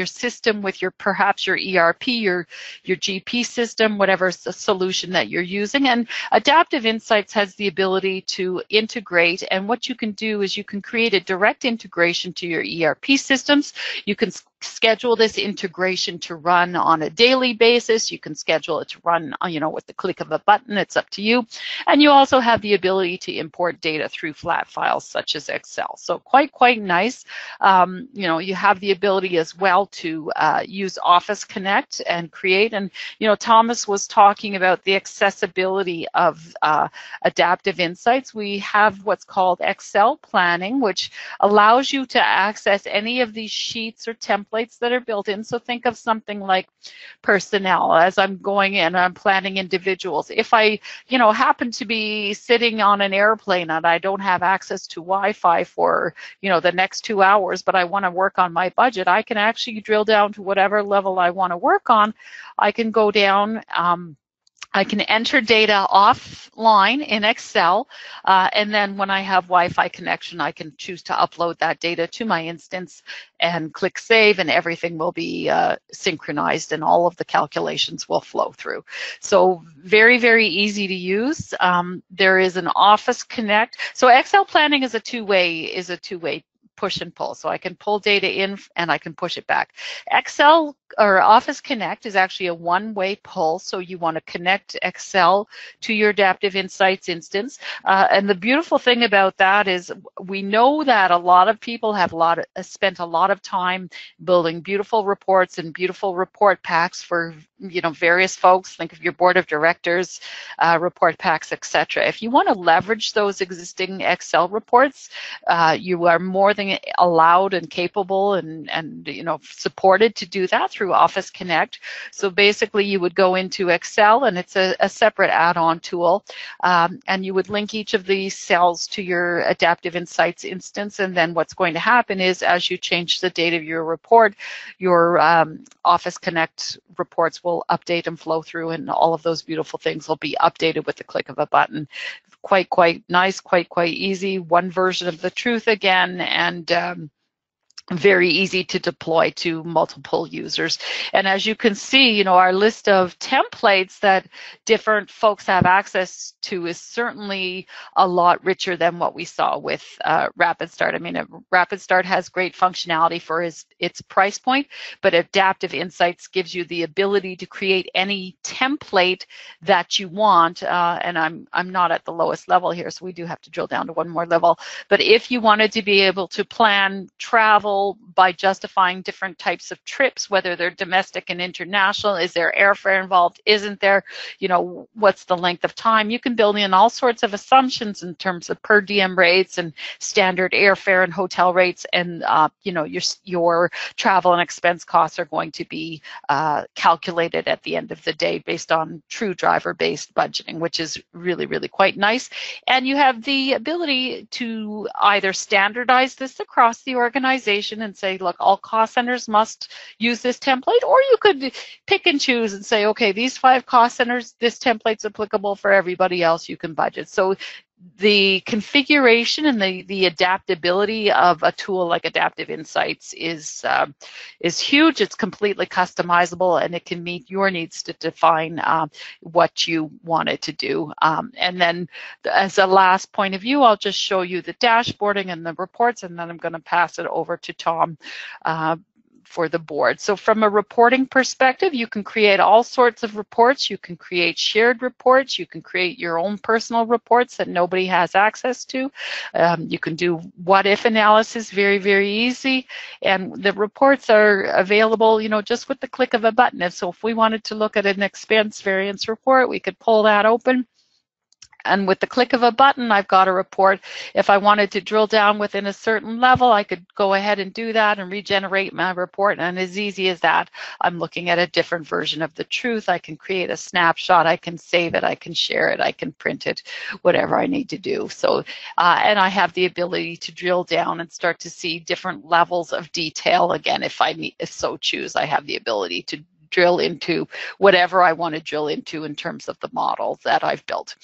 system with perhaps your ERP, your GP system, whatever solution that you're using. And Adaptive Insights has the ability to integrate. And what you can do is you can create a direct integration to your ERP systems. You can schedule this integration to run on a daily basis. You can schedule it to run, with the click of a button. It's up to you. And you also have the ability to import data through flat files such as Excel. So quite nice. You have the ability as well to use Office Connect and create. And, Thomas was talking about the accessibility of Adaptive Insights. We have what's called Excel planning, which allows you to access any of these sheets or templates that are built in. So think of something like personnel. As I'm going in, I'm planning individuals. If I, happen to be sitting on an airplane and I don't have access to Wi-Fi for, the next 2 hours, but I want to work on my budget, I can actually drill down to whatever level I want to work on. I can go down, I can enter data offline in Excel, and then when I have Wi-Fi connection, I can choose to upload that data to my instance and click save, and everything will be synchronized and all of the calculations will flow through. So very, very easy to use. There is an Office Connect. So Excel planning is a two-way push and pull. So I can pull data in and I can push it back. Excel or Office Connect is actually a one-way pull. So you want to connect Excel to your Adaptive Insights instance. And the beautiful thing about that is we know that a lot of people have spent a lot of time building beautiful reports and beautiful report packs for various folks. Think of your board of directors, report packs, etc. If you want to leverage those existing Excel reports, you are more than allowed and capable and supported to do that through Office Connect. So basically you would go into Excel, and it's a separate add-on tool, and you would link each of these cells to your Adaptive Insights instance, and then what's going to happen is as you change the date of your report, your Office Connect reports will update and flow through, and all of those beautiful things will be updated with the click of a button. Quite nice, quite easy. One version of the truth again, and very easy to deploy to multiple users. And as you can see, our list of templates that different folks have access to is certainly a lot richer than what we saw with RapidStart. I mean, RapidStart has great functionality for its price point, but Adaptive Insights gives you the ability to create any template that you want. And I'm not at the lowest level here, so we do have to drill down to one more level. But if you wanted to be able to plan travel, control by justifying different types of trips, whether they're domestic and international. Is there airfare involved? Isn't there? You know, what's the length of time? You can build in all sorts of assumptions in terms of per diem rates and standard airfare and hotel rates, and you know, your travel and expense costs are going to be calculated at the end of the day based on true driver-based budgeting, which is really, really quite nice. And you have the ability to either standardize this across the organization and say, look, all cost centers must use this template, or you could pick and choose and say, okay, these 5 cost centers, this template's applicable for everybody else, you can budget. So the configuration and the adaptability of a tool like Adaptive Insights is huge. It's completely customizable, and it can meet your needs to define what you want it to do. And then as a last point of view, I'll just show you the dashboarding and the reports, and then I'm going to pass it over to Tom for the board. So from a reporting perspective, you can create all sorts of reports. You can create shared reports. You can create your own personal reports that nobody has access to. You can do what-if analysis very, very easy. And the reports are available, you know, just with the click of a button. And so if we wanted to look at an expense variance report, we could pull that open. And with the click of a button, I've got a report. If I wanted to drill down within a certain level, I could go ahead and do that and regenerate my report. And as easy as that, I'm looking at a different version of the truth. I can create a snapshot. I can save it. I can share it. I can print it, whatever I need to do. So, and I have the ability to drill down and start to see different levels of detail. Again, if so choose, I have the ability to drill into whatever I want to drill into in terms of the model that I've built.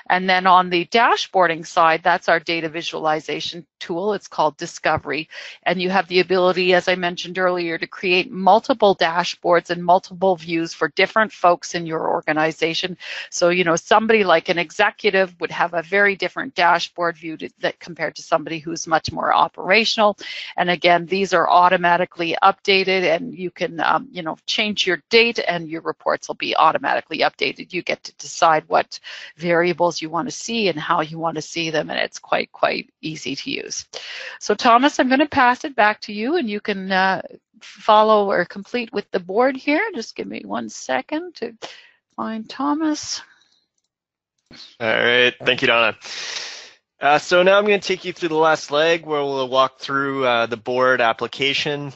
And then on the dashboarding side, that's our data visualization tool. It's called Discovery. And you have the ability, as I mentioned earlier, to create multiple dashboards and multiple views for different folks in your organization. So, you know, somebody like an executive would have a very different dashboard view that compared to somebody who's much more operational. And again, these are automatically updated, and you can, you know, change your date and your reports will be automatically updated. You get to decide what variables you want to see and how you want to see them, and it's quite easy to use. So Thomas, I'm going to pass it back to you, and you can follow or complete with the board here. Just give me 1 second to find Thomas. All right, thank you, Donna. So now I'm going to take you through the last leg where we'll walk through the board application.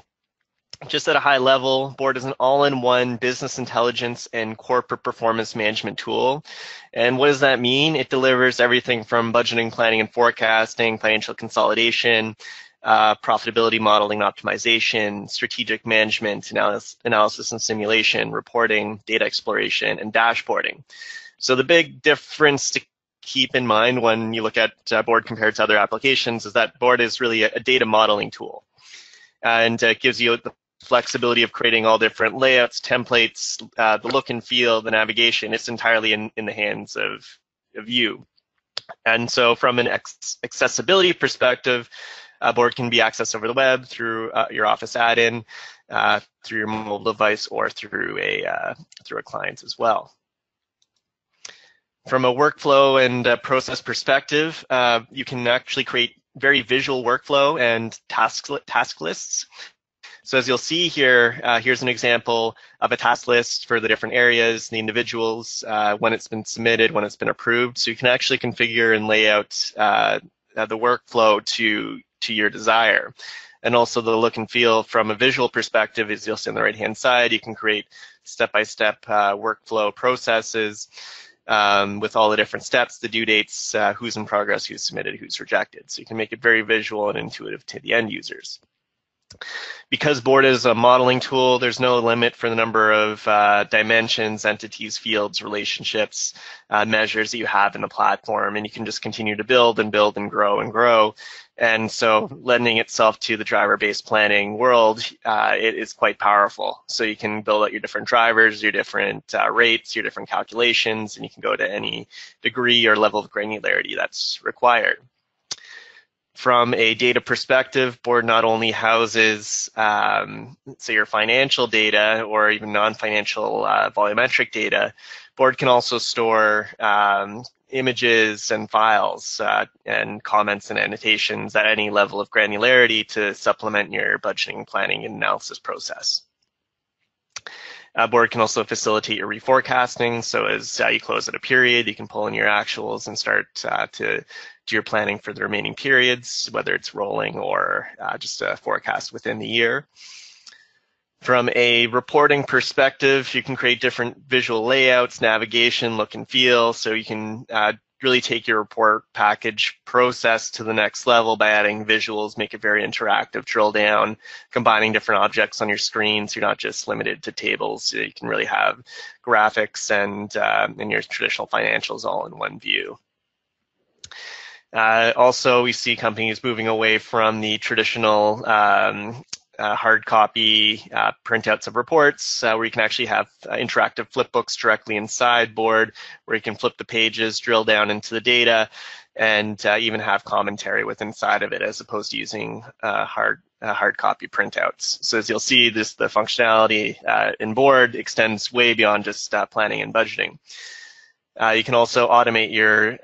Just at a high level, Board is an all-in-one business intelligence and corporate performance management tool. And what does that mean? It delivers everything from budgeting, planning, and forecasting, financial consolidation, profitability modeling, optimization, strategic management, analysis and simulation, reporting, data exploration, and dashboarding. So the big difference to keep in mind when you look at Board compared to other applications is that Board is really a data modeling tool. And it gives you the flexibility of creating all different layouts, templates, the look and feel, the navigation. It's entirely in the hands of you. And so from an accessibility perspective, Board can be accessed over the web through your Office add-in, through your mobile device, or through a client as well. From a workflow and process perspective, you can actually create very visual workflow and task lists. So as you'll see here, here's an example of a task list for the different areas, the individuals, when it's been submitted, when it's been approved. So you can actually configure and lay out the workflow to your desire. And also the look and feel from a visual perspective, as you'll see on the right-hand side, you can create step-by-step workflow processes with all the different steps, the due dates, who's in progress, who's submitted, who's rejected. So you can make it very visual and intuitive to the end users. Because Board is a modeling tool, there's no limit for the number of dimensions, entities, fields, relationships, measures that you have in the platform, and you can just continue to build and build and grow and grow. And so lending itself to the driver-based planning world, it is quite powerful. So you can build out your different drivers, your different rates, your different calculations, and you can go to any degree or level of granularity that's required. From a data perspective, Board not only houses, say, your financial data or even non-financial volumetric data, Board can also store images and files and comments and annotations at any level of granularity to supplement your budgeting, planning, and analysis process. Board can also facilitate your reforecasting. So as you close out a period, you can pull in your actuals and start to do your planning for the remaining periods, whether it's rolling or just a forecast within the year. From a reporting perspective, you can create different visual layouts, navigation, look and feel, so you can really take your report package process to the next level by adding visuals, make it very interactive, drill down, combining different objects on your screen, so you're not just limited to tables. You can really have graphics and your traditional financials all in one view. Also, we see companies moving away from the traditional hard copy printouts of reports, where you can actually have interactive flipbooks directly inside Board, where you can flip the pages, drill down into the data, and even have commentary with inside of it, as opposed to using hard copy printouts. So as you'll see, the functionality in Board extends way beyond just planning and budgeting. You can also automate your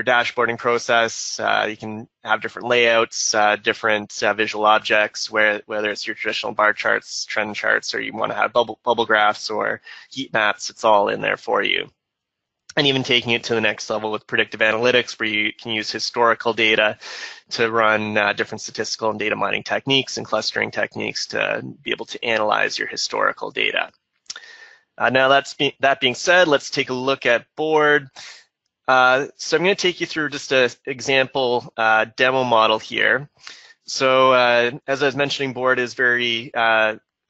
dashboarding process. You can have different layouts, different visual objects, whether it's your traditional bar charts, trend charts, or you want to have bubble graphs or heat maps. It's all in there for you. And even taking it to the next level with predictive analytics, where you can use historical data to run different statistical and data mining techniques and clustering techniques to be able to analyze your historical data. Now that being said, let's take a look at Board. So I'm going to take you through just an example demo model here. So as I was mentioning, Board is very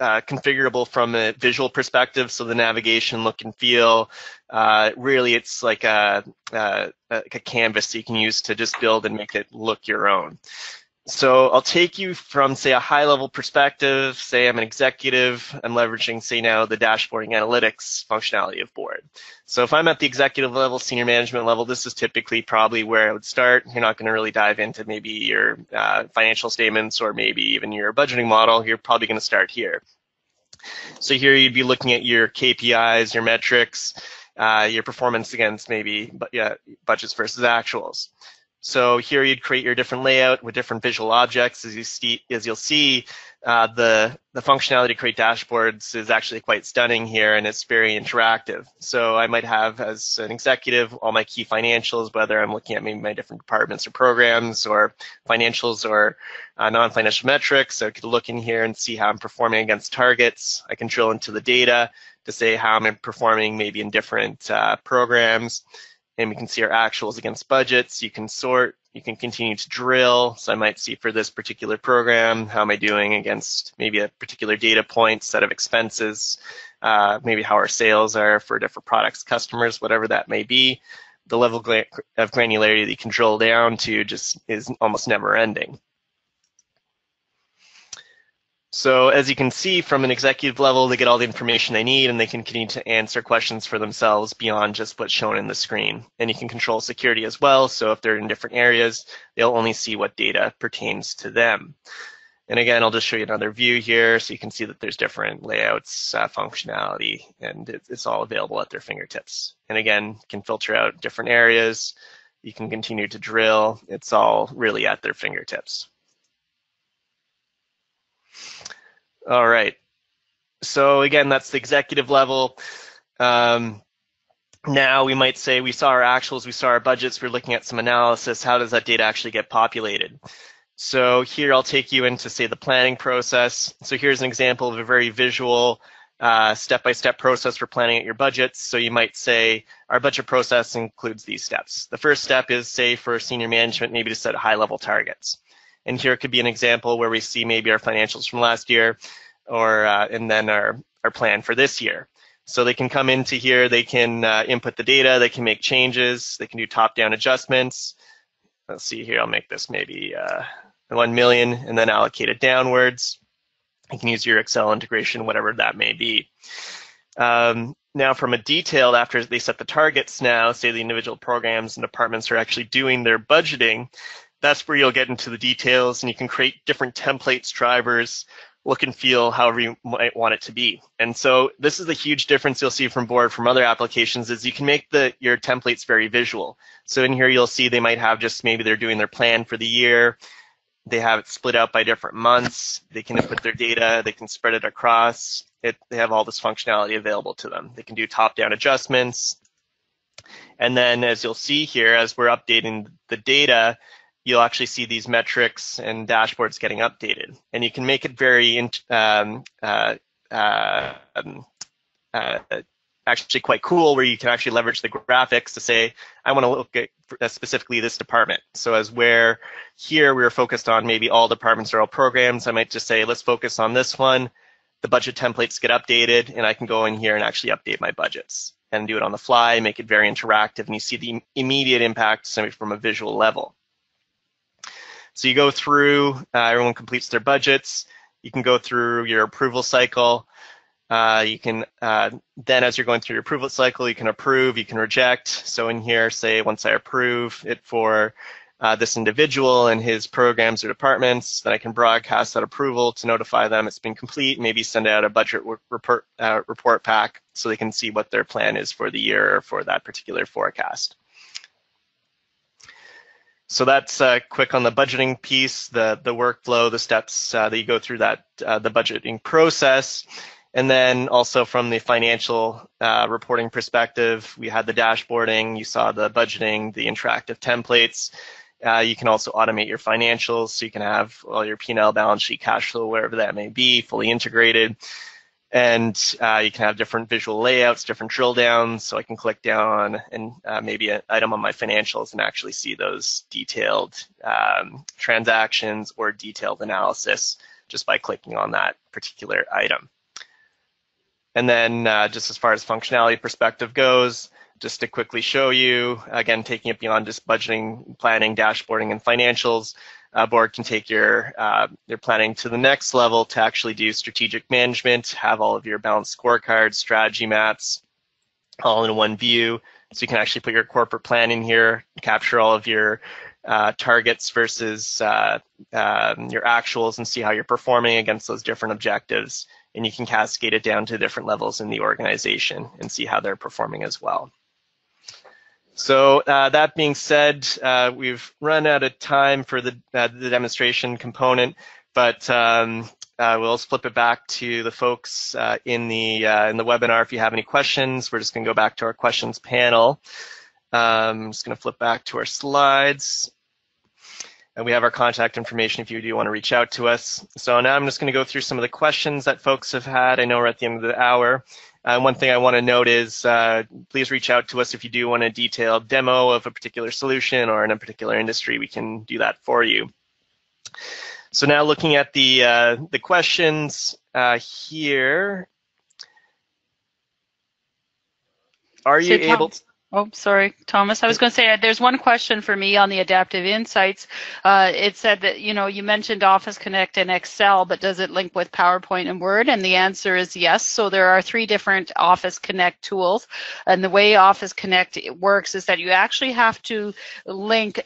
configurable from a visual perspective. So the navigation, look and feel, really it's like a canvas you can use to just build and make it look your own. So I'll take you from, say, a high-level perspective. Say I'm an executive. I'm leveraging, say, now the dashboarding analytics functionality of Board. So if I'm at the executive level, senior management level, this is typically probably where I would start. You're not going to really dive into maybe your financial statements or maybe even your budgeting model. You're probably going to start here. So here you'd be looking at your KPIs, your metrics, your performance against maybe budgets versus actuals. So here you'd create your different layout with different visual objects. As you'll see, the functionality to create dashboards is actually quite stunning here, and it's very interactive. So I might have, as an executive, all my key financials, whether I'm looking at maybe my different departments or programs or financials or non-financial metrics. So I could look in here and see how I'm performing against targets. I can drill into the data to say how I'm performing maybe in different programs. And we can see our actuals against budgets. You can sort, you can continue to drill. So I might see for this particular program, how am I doing against maybe a particular data point, set of expenses, maybe how our sales are for different products, customers, whatever that may be. The level of granularity that you can drill down to just is almost never ending. So as you can see, from an executive level, they get all the information they need and they can continue to answer questions for themselves beyond just what's shown in the screen. And you can control security as well. So if they're in different areas, they'll only see what data pertains to them. And again, I'll just show you another view here so you can see that there's different layouts, functionality, and it's all available at their fingertips. And again, you can filter out different areas. You can continue to drill. It's all really at their fingertips. All right, so again, that's the executive level. Now we might say we saw our actuals, we saw our budgets, we're looking at some analysis. How does that data actually get populated? So here I'll take you into, say, the planning process. So here's an example of a very visual step-by-step process for planning out your budgets. So you might say our budget process includes these steps. The first step is, say, for senior management, maybe to set high-level targets. And here could be an example where we see maybe our financials from last year or and then our plan for this year. So they can come into here, they can input the data, they can make changes, they can do top-down adjustments. Let's see here, I'll make this maybe 1 million and then allocate it downwards. You can use your Excel integration, whatever that may be. Now from a detailed, after they set the targets now, say the individual programs and departments are actually doing their budgeting, that's where you'll get into the details and you can create different templates, drivers, look and feel however you might want it to be. And so this is the huge difference you'll see from Board from other applications is you can make your templates very visual. So in here you'll see they might have just maybe they're doing their plan for the year. They have it split out by different months. They can input their data. They can spread it across. They have all this functionality available to them. They can do top-down adjustments. And then as you'll see here, as we're updating the data, you'll actually see these metrics and dashboards getting updated. And you can make it very actually quite cool, where you can actually leverage the graphics to say, I want to look at specifically this department. So as where here we were focused on maybe all departments or all programs, I might just say, let's focus on this one. The budget templates get updated, and I can go in here and actually update my budgets and do it on the fly, make it very interactive, and you see the immediate impact from a visual level. So you go through, everyone completes their budgets. You can go through your approval cycle. You can, then as you're going through your approval cycle, you can approve, you can reject. So in here, say once I approve it for this individual and his programs or departments, then I can broadcast that approval to notify them it's been complete, maybe send out a budget report pack so they can see what their plan is for the year or for that particular forecast. So that's quick on the budgeting piece, the workflow, the steps that you go through that, the budgeting process. And then also from the financial reporting perspective, we had the dashboarding, you saw the budgeting, the interactive templates. You can also automate your financials, so you can have all your P&L, balance sheet, cash flow, wherever that may be, fully integrated. And you can have different visual layouts, different drill downs, so I can click down and maybe an item on my financials and actually see those detailed transactions or detailed analysis just by clicking on that particular item. And then just as far as functionality perspective goes, just to quickly show you, again, taking it beyond just budgeting, planning, dashboarding, and financials, Board can take your planning to the next level to actually do strategic management, have all of your balanced scorecards, strategy maps, all in one view. So you can actually put your corporate plan in here, capture all of your targets versus your actuals and see how you're performing against those different objectives. And you can cascade it down to different levels in the organization and see how they're performing as well. So that being said, we've run out of time for the demonstration component, but we'll flip it back to the folks in the webinar. If you have any questions, we're just going to go back to our questions panel. I'm just going to flip back to our slides. And we have our contact information if you do want to reach out to us. So now I'm just going to go through some of the questions that folks have had. I know we're at the end of the hour. One thing I want to note is please reach out to us if you do want a detailed demo of a particular solution or in a particular industry. We can do that for you. So now looking at the questions here. Are you able to? Oh, sorry, Thomas. I was going to say there's one question for me on the adaptive insights. It said that, you mentioned Office Connect and Excel, but does it link with PowerPoint and Word? And the answer is yes. So there are 3 different Office Connect tools. And the way Office Connect works is that you actually have to link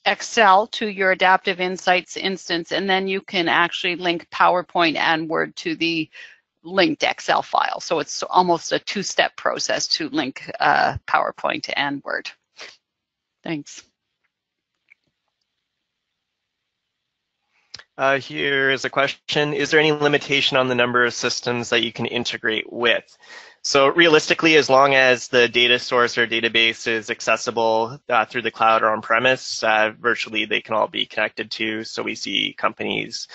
Excel to your adaptive insights instance, and then you can actually link PowerPoint and Word to the linked Excel file. So it's almost a 2-step process to link PowerPoint and Word. Thanks. Here is a question. Is there any limitation on the number of systems that you can integrate with? So realistically, as long as the data source or database is accessible through the cloud or on-premise, virtually they can all be connected to. So we see companies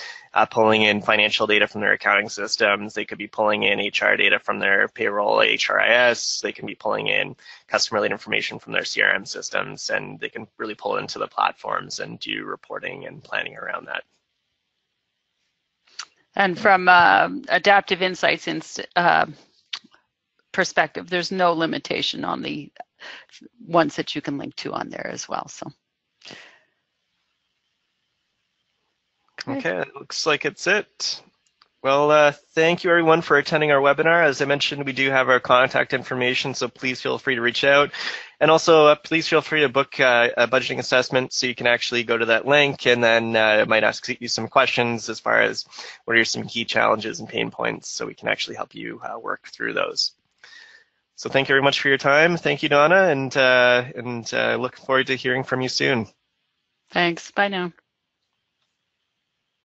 pulling in financial data from their accounting systems. They could be pulling in HR data from their payroll, HRIS. They can be pulling in customer-related information from their CRM systems, and they can really pull into the platforms and do reporting and planning around that. And from adaptive insights perspective, there's no limitation on the ones that you can link to on there as well. So. Okay, it looks like it's it. Well, thank you everyone for attending our webinar. As I mentioned, we do have our contact information, so please feel free to reach out. And also, please feel free to book a budgeting assessment so you can actually go to that link, and then it might ask you some questions as far as what are some key challenges and pain points, so we can actually help you work through those. So thank you very much for your time. Thank you, Donna, and look forward to hearing from you soon. Thanks. Bye now.